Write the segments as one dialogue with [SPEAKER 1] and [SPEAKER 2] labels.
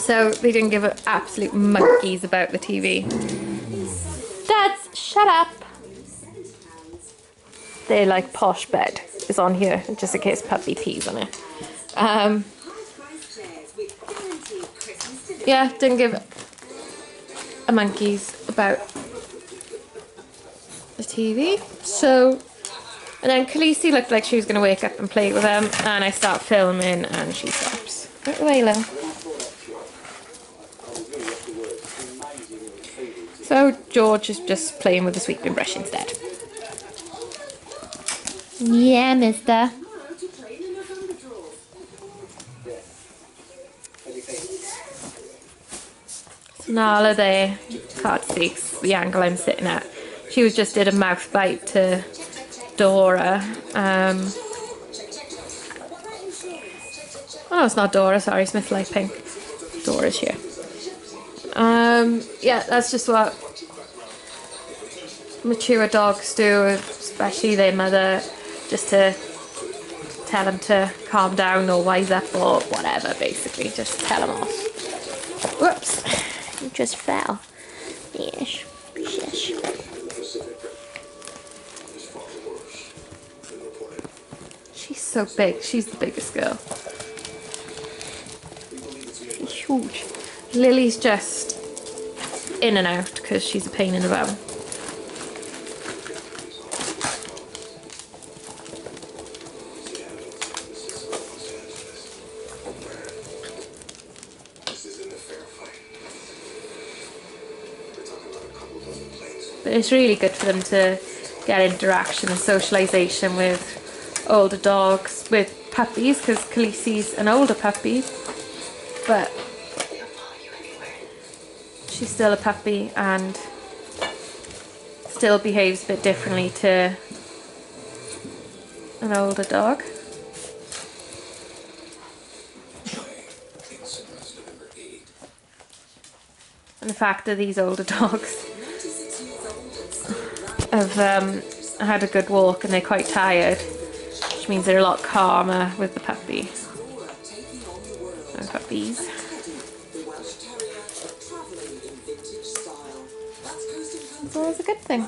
[SPEAKER 1] So they didn't give absolute monkeys about the TV. Dads, shut up. Their like posh bed is on here, just in case puppy pees on it. Yeah, didn't give a monkeys about the TV. So, and then Khaleesi looked like she was going to wake up and play with them, and I start filming and she stops. Right away, Lil. So George is just playing with the sweeping brush instead. Yeah, mister. So Nala there, can't see the angle I'm sitting at. She was just did a mouth bite to Dora. Oh no, it's not Dora, sorry, Smith Light Pink. Dora's here. Yeah, that's just what mature dogs do, especially their mother, just to tell them to calm down or wise up or whatever, basically, just tell them off. Whoops, you just fell. Yes, yes. She's so big, she's the biggest girl. She's huge. Lily's just in and out because she's a pain in the bum. But it's really good for them to get interaction and socialisation with older dogs, with puppies, because Khaleesi's an older puppy, but she's still a puppy and still behaves a bit differently to an older dog. And the fact that these older dogs have had a good walk and they're quite tired, which means they're a lot calmer with the puppy. And puppies. It's always a good thing.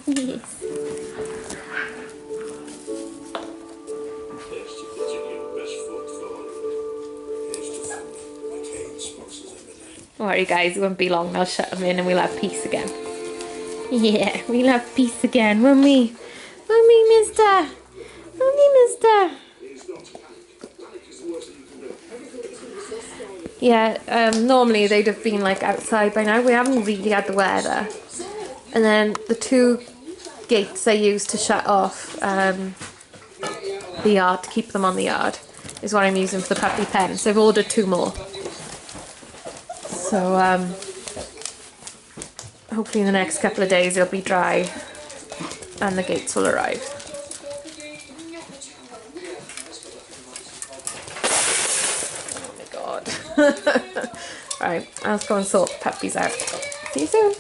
[SPEAKER 1] Yes. Don't worry guys, it won't be long, I'll shut them in and we'll have peace again. Yeah, we'll have peace again, won't we? Won't we, mister? Won't we, mister? Yeah, normally they'd have been like outside by now. We haven't really had the weather. And then the two gates I use to shut off the yard, to keep them on the yard, is what I'm using for the puppy pen. So I've ordered 2 more. So hopefully in the next couple of days it'll be dry and the gates will arrive. Oh my god. Right, let's go and sort the puppies out. See you soon.